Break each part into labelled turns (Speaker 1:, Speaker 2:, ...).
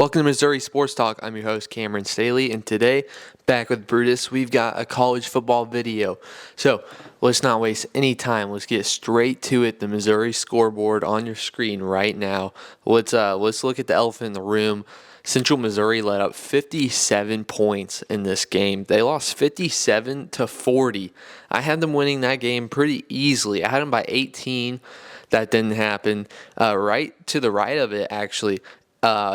Speaker 1: Welcome to Missouri Sports Talk. I'm your host, Cameron Staley, and today, back with Brutus, we've got a college football video. So let's not waste any time. Let's get straight to it. The Missouri scoreboard on your screen right now. Let's look at the elephant in the room. Central Missouri let up 57 points in this game. They lost 57-40. I had them winning that game pretty easily. I had them by 18. That didn't happen. Right to the right of it, actually.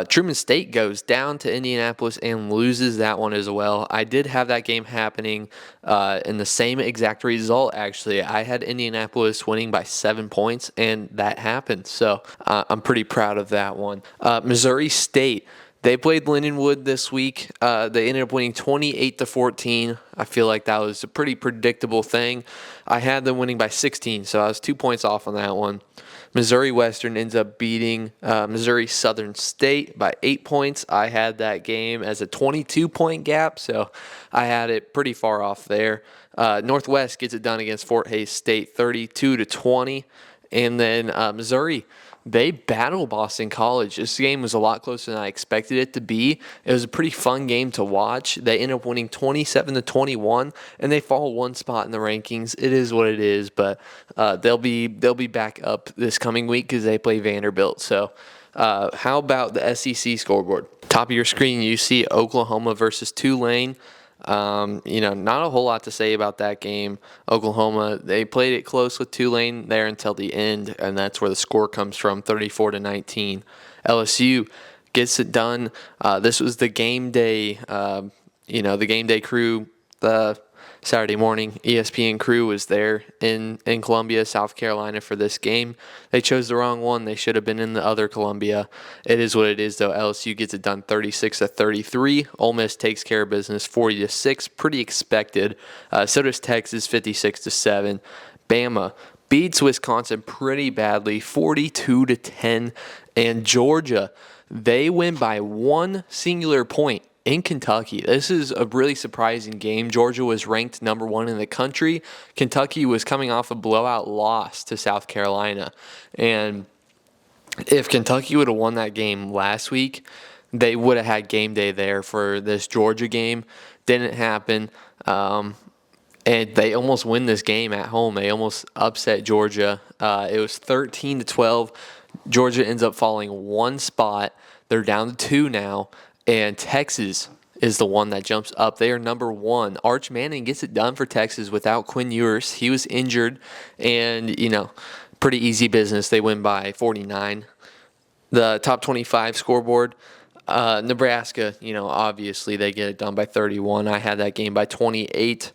Speaker 1: Truman State goes down to Indianapolis and loses that one as well. I did have that game happening in the same exact result, actually. I had Indianapolis winning by 7 points, and that happened. So I'm pretty proud of that one. Missouri State. They played Lindenwood this week. They ended up winning 28-14. I feel like that was a pretty predictable thing. I had them winning by 16, so I was 2 points off on that one. Missouri Western ends up beating Missouri Southern State by 8 points. I had that game as a 22-point gap, so I had it pretty far off there. Northwest gets it done against Fort Hays State 32-20. And then Missouri, they battle Boston College. This game was a lot closer than I expected it to be. It was a pretty fun game to watch. They end up winning 27-21, and they fall one spot in the rankings. It is what it is, but they'll be back up this coming week because they play Vanderbilt. So how about the SEC scoreboard? Top of your screen, you see Oklahoma versus Tulane. Not a whole lot to say about that game. Oklahoma, they played it close with Tulane there until the end, and that's where the score comes from, 34-19. LSU gets it done. This was the game day, the game day crew, the Saturday morning ESPN crew was there in Columbia, South Carolina for this game. They chose the wrong one. They should have been in the other Columbia. It is what it is, though. LSU gets it done 36-33. Ole Miss takes care of business 40-6. Pretty expected. So does Texas 56-7. Bama beats Wisconsin pretty badly 42-10. And Georgia, they win by one singular point in Kentucky. This is a really surprising game. Georgia was ranked number 1 in the country. Kentucky was coming off a blowout loss to South Carolina. And if Kentucky would have won that game last week, they would have had game day there for this Georgia game. Didn't happen. And they almost win this game at home. They almost upset Georgia. It was 13-12. Georgia ends up falling one spot. They're down to 2 now. And Texas is the one that jumps up. They are number 1. Arch Manning gets it done for Texas without Quinn Ewers. He was injured, and, pretty easy business. They win by 49. The top 25 scoreboard, Nebraska, obviously they get it done by 31. I had that game by 28.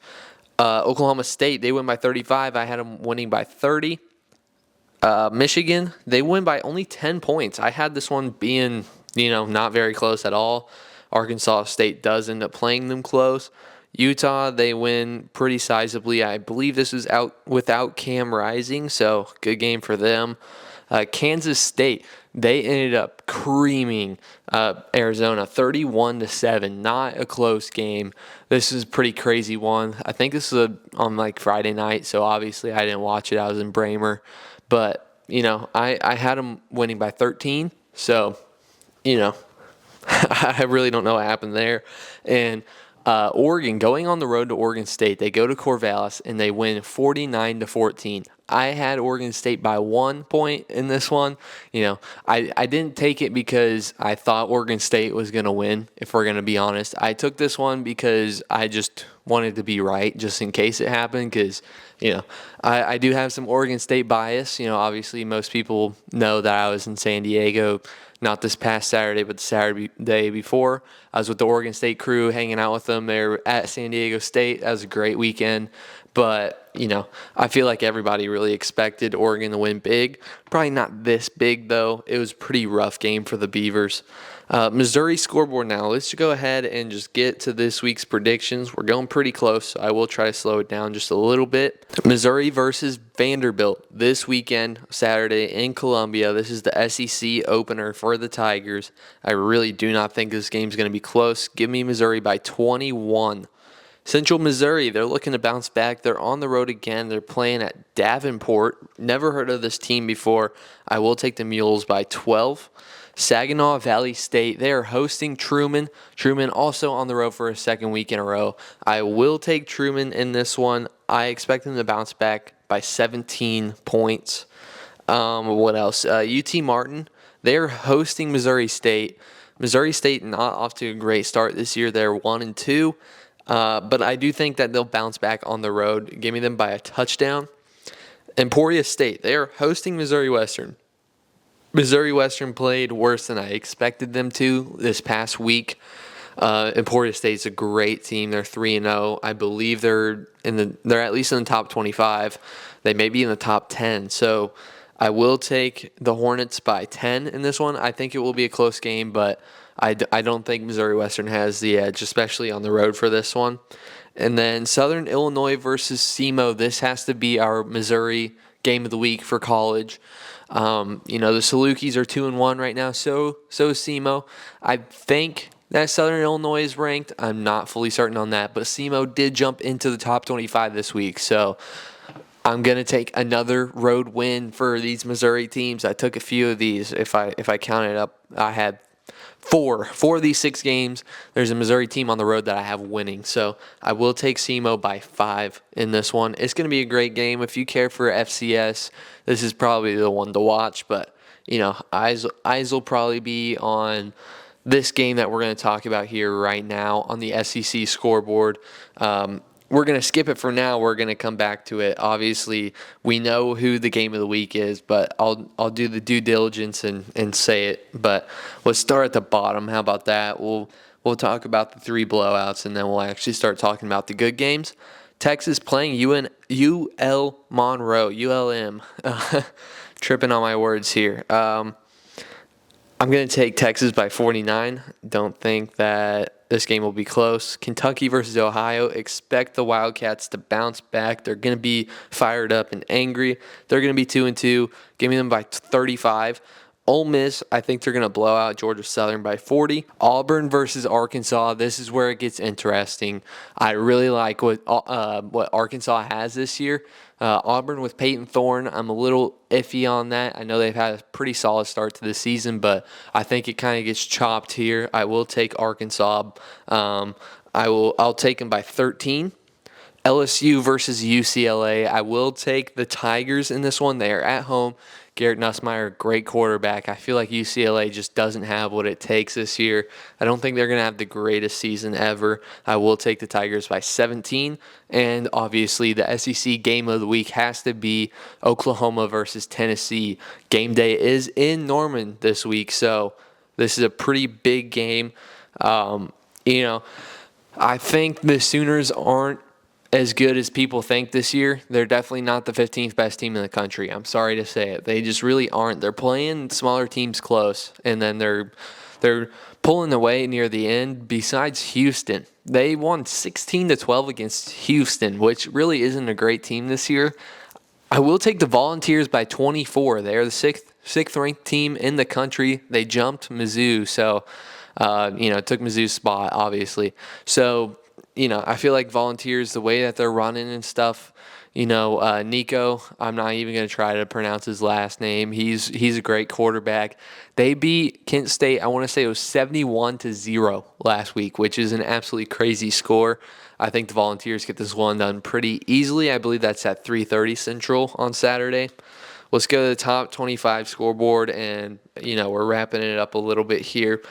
Speaker 1: Oklahoma State, they win by 35. I had them winning by 30. Michigan, they win by only 10 points. I had this one being not very close at all. Arkansas State does end up playing them close. Utah, they win pretty sizably. I believe this is out without Cam Rising, so good game for them. Kansas State, they ended up creaming Arizona 31-7. Not a close game. This is a pretty crazy one. I think this is on Friday night, so obviously I didn't watch it. I was in Bramer. But, I had them winning by 13, so I really don't know what happened there. And Oregon, going on the road to Oregon State, they go to Corvallis and they win 49-14. I had Oregon State by 1 point in this one. I didn't take it because I thought Oregon State was going to win, if we're going to be honest. I took this one because I just wanted to be right just in case it happened because, I do have some Oregon State bias. Obviously most people know that I was in San Diego, not this past Saturday, but the Saturday before. I was with the Oregon State crew, hanging out with them. They were at San Diego State. That was a great weekend. But, I feel like everybody really expected Oregon to win big. Probably not this big, though. It was a pretty rough game for the Beavers. Missouri scoreboard now. Let's go ahead and just get to this week's predictions. We're going pretty close, so I will try to slow it down just a little bit. Missouri versus Vanderbilt this weekend, Saturday in Columbia. This is the SEC opener for the Tigers. I really do not think this game's going to be close. Give me Missouri by 21. Central Missouri, they're looking to bounce back. They're on the road again. They're playing at Davenport. Never heard of this team before. I will take the Mules by 12. Saginaw Valley State, they are hosting Truman. Truman also on the road for a second week in a row. I will take Truman in this one. I expect them to bounce back by 17 points. What else? UT Martin, they're hosting Missouri State. Missouri State not off to a great start this year. They're 1-2, but I do think that they'll bounce back on the road. Give me them by a touchdown. Emporia State, they are hosting Missouri Western. Missouri Western played worse than I expected them to this past week. Emporia State's a great team. They're 3-0. I believe they're at least in the top 25. They may be in the top 10. So I will take the Hornets by 10 in this one. I think it will be a close game, but I don't think Missouri Western has the edge, especially on the road for this one. And then Southern Illinois versus SEMO. This has to be our Missouri game of the week for college. The Salukis are 2-1 right now. So is SEMO. I think that Southern Illinois is ranked. I'm not fully certain on that, but SEMO did jump into the top 25 this week. So I'm going to take another road win for these Missouri teams. I took a few of these. If I counted up, I had four of these 6 games. There's a Missouri team on the road that I have winning. So I will take SEMO by 5 in this one. It's going to be a great game. If you care for FCS, this is probably the one to watch. But, eyes will probably be on this game that we're going to talk about here right now on the SEC scoreboard. We're going to skip it for now. We're going to come back to it. Obviously, we know who the game of the week is, but I'll do the due diligence and say it. But let's start at the bottom. How about that? We'll talk about the 3 blowouts, and then we'll actually start talking about the good games. Texas playing UL Monroe, ULM. Tripping on my words here. I'm going to take Texas by 49. Don't think that this game will be close. Kentucky versus Ohio. Expect the Wildcats to bounce back. They're going to be fired up and angry. They're going to be 2-2. Give me them by 35. Ole Miss, I think they're going to blow out Georgia Southern by 40. Auburn versus Arkansas. This is where it gets interesting. I really like what Arkansas has this year. Auburn with Peyton Thorne, I'm a little iffy on that. I know they've had a pretty solid start to the season, but I think it kind of gets chopped here. I will take Arkansas. I'll take them by 13. LSU versus UCLA. I will take the Tigers in this one. They are at home. Garrett Nussmeier, great quarterback. I feel like UCLA just doesn't have what it takes this year. I don't think they're going to have the greatest season ever. I will take the Tigers by 17. And obviously, the SEC game of the week has to be Oklahoma versus Tennessee. Game day is in Norman this week, so this is a pretty big game. I think the Sooners aren't as good as people think this year. They're definitely not the 15th best team in the country. I'm sorry to say it. They just really aren't. They're playing smaller teams close, and then they're pulling away near the end. Besides Houston, they won 16-12 against Houston, which really isn't a great team this year. I will take the Volunteers by 24. They're the sixth ranked team in the country. They jumped Mizzou, so took Mizzou's spot, obviously. So I feel like Volunteers, the way that they're running and stuff, Nico, I'm not even going to try to pronounce his last name. He's a great quarterback. They beat Kent State, I want to say it was 71-0 last week, which is an absolutely crazy score. I think the Volunteers get this one done pretty easily. I believe that's at 3:30 Central on Saturday. Let's go to the top 25 scoreboard, and, we're wrapping it up a little bit here.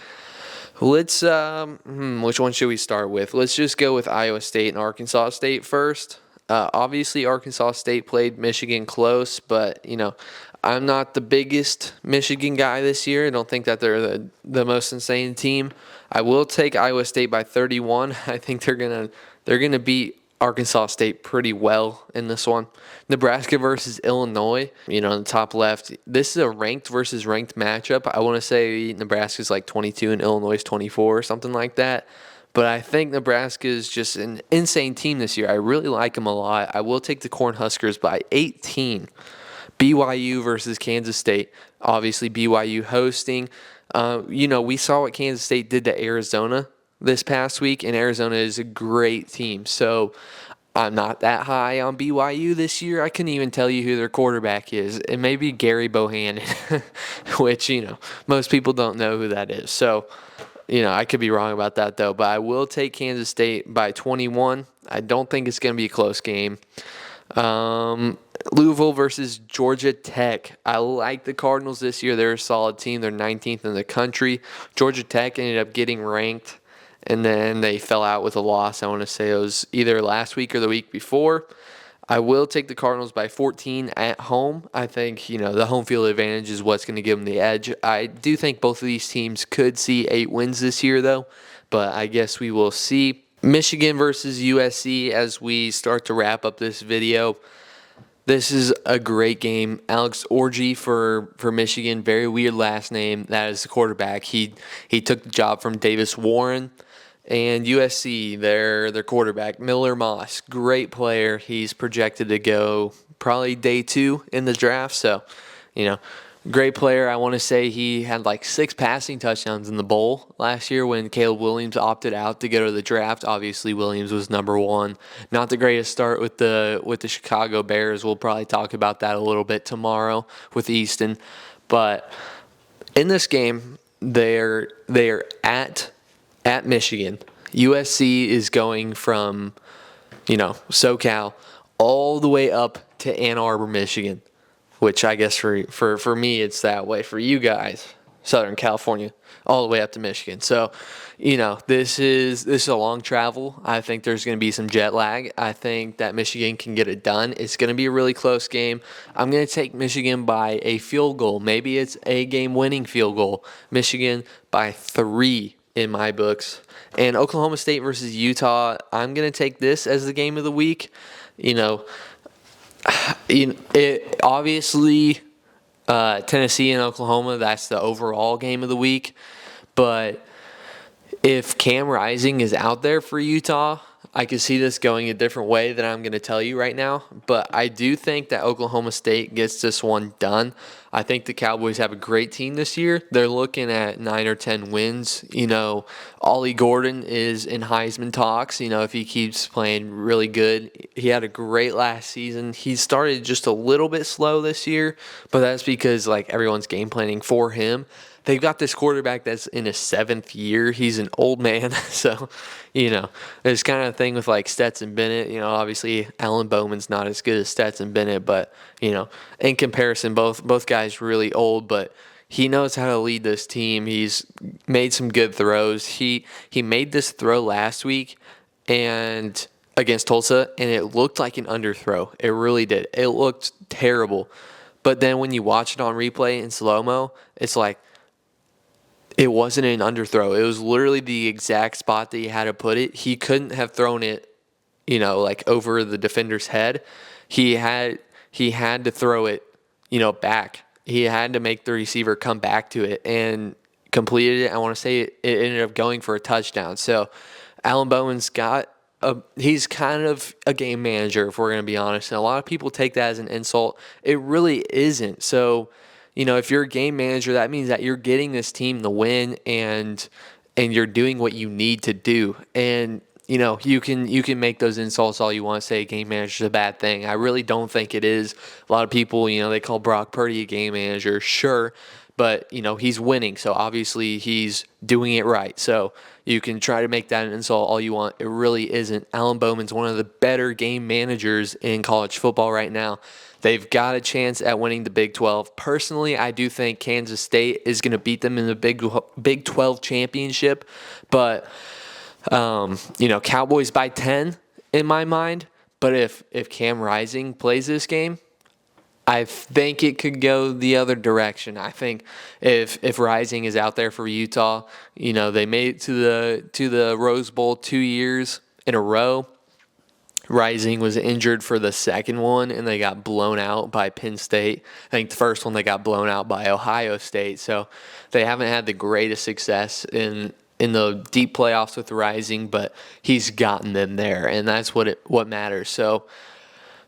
Speaker 1: Let's, which one should we start with? Let's just go with Iowa State and Arkansas State first. Obviously, Arkansas State played Michigan close, but, I'm not the biggest Michigan guy this year. I don't think that they're the most insane team. I will take Iowa State by 31. I think they're gonna beat Arkansas State pretty well in this one. Nebraska versus Illinois, on the top left. This is a ranked versus ranked matchup. I want to say Nebraska's like 22 and Illinois is 24 or something like that. But I think Nebraska is just an insane team this year. I really like them a lot. I will take the Cornhuskers by 18. BYU versus Kansas State. Obviously, BYU hosting. We saw what Kansas State did to Arizona this past week, and Arizona is a great team. So I'm not that high on BYU this year. I couldn't even tell you who their quarterback is. It may be Gary Bohannon, which, most people don't know who that is. So, I could be wrong about that, though. But I will take Kansas State by 21. I don't think it's going to be a close game. Louisville versus Georgia Tech. I like the Cardinals this year. They're a solid team. They're 19th in the country. Georgia Tech ended up getting ranked, and then they fell out with a loss. I want to say it was either last week or the week before. I will take the Cardinals by 14 at home. I think, the home field advantage is what's going to give them the edge. I do think both of these teams could see 8 wins this year, though, but I guess we will see. Michigan versus USC as we start to wrap up this video. This is a great game. Alex Orji for Michigan, very weird last name. That is the quarterback. He took the job from Davis Warren. And USC, their quarterback, Miller Moss, great player. He's projected to go probably day 2 in the draft. So, great player. I want to say he had like 6 passing touchdowns in the bowl last year when Caleb Williams opted out to go to the draft. Obviously, Williams was number 1. Not the greatest start with the Chicago Bears. We'll probably talk about that a little bit tomorrow with Easton. But in this game, they're at Michigan. USC is going from, SoCal all the way up to Ann Arbor, Michigan, which I guess for me it's that way. For you guys, Southern California, all the way up to Michigan. So, this is a long travel. I think there's going to be some jet lag. I think that Michigan can get it done. It's going to be a really close game. I'm going to take Michigan by a field goal. Maybe it's a game-winning field goal. Michigan by 3 in my books. And Oklahoma State versus Utah, I'm going to take this as the game of the week. Obviously, Tennessee and Oklahoma, that's the overall game of the week. But if Cam Rising is out there for Utah, I could see this going a different way than I'm going to tell you right now. But I do think that Oklahoma State gets this one done. I think the Cowboys have a great team this year. They're looking at 9 or 10 wins. Ollie Gordon is in Heisman talks, if he keeps playing really good. He had a great last season. He started just a little bit slow this year, but that's because everyone's game planning for him. They've got this quarterback that's in his 7th year. He's an old man. So, there's kind of a thing with Stetson Bennett. Obviously Alan Bowman's not as good as Stetson Bennett, but, in comparison, both guys really old, but he knows how to lead this team. He's made some good throws. He made this throw last week and against Tulsa, and it looked like an underthrow. It really did. It looked terrible. But then when you watch it on replay in slow-mo, it's like, it wasn't an underthrow. It was literally the exact spot that he had to put it. He couldn't have thrown it, over the defender's head. He had to throw it, back. He had to make the receiver come back to it and completed it. I want to say it ended up going for a touchdown. So Alan Bowman's he's kind of a game manager, if we're going to be honest. And a lot of people take that as an insult. It really isn't. So, if you're a game manager, that means that you're getting this team the win and you're doing what you need to do. And, you can make those insults all you want, say game manager is a bad thing. I really don't think it is. A lot of people, they call Brock Purdy a game manager. Sure. But, he's winning. So obviously he's doing it right. So you can try to make that an insult all you want. It really isn't. Alan Bowman's one of the better game managers in college football right now. They've got a chance at winning the Big 12. Personally, I do think Kansas State is going to beat them in the Big 12 championship. But, Cowboys by 10 in my mind. But if Cam Rising plays this game, I think it could go the other direction. I think if Rising is out there for Utah, they made it to the Rose Bowl 2 years in a row. Rising was injured for the second one, and they got blown out by Penn State. I think the first one they got blown out by Ohio State. So they haven't had the greatest success in the deep playoffs with Rising, but he's gotten them there, and that's what matters. So,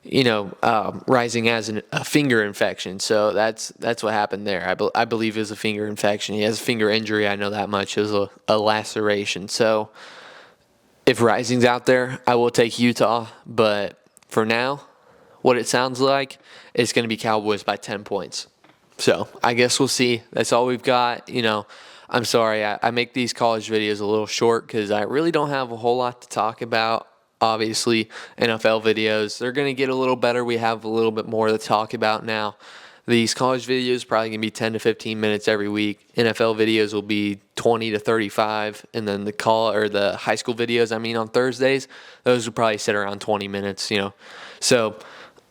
Speaker 1: Rising has a finger infection, so that's what happened there. I believe it was a finger infection. He has a finger injury. I know that much. It was a laceration. So, If Rising's out there, I will take Utah. But for now, what it sounds like, it's going to be Cowboys by 10 points. So I guess we'll see. That's all we've got. I'm sorry. I make these college videos a little short because I really don't have a whole lot to talk about. Obviously, NFL videos, they're going to get a little better. We have a little bit more to talk about now. These college videos probably going to be 10 to 15 minutes every week. NFL videos will be 20 to 35, and then the high school videos, on Thursdays, those will probably sit around 20 minutes, So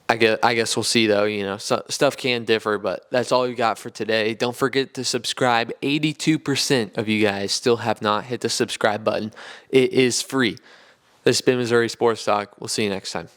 Speaker 1: I guess we'll see though, stuff can differ, but that's all we got for today. Don't forget to subscribe. 82% of you guys still have not hit the subscribe button. It is free. This has been Missouri Sports Talk. We'll see you next time.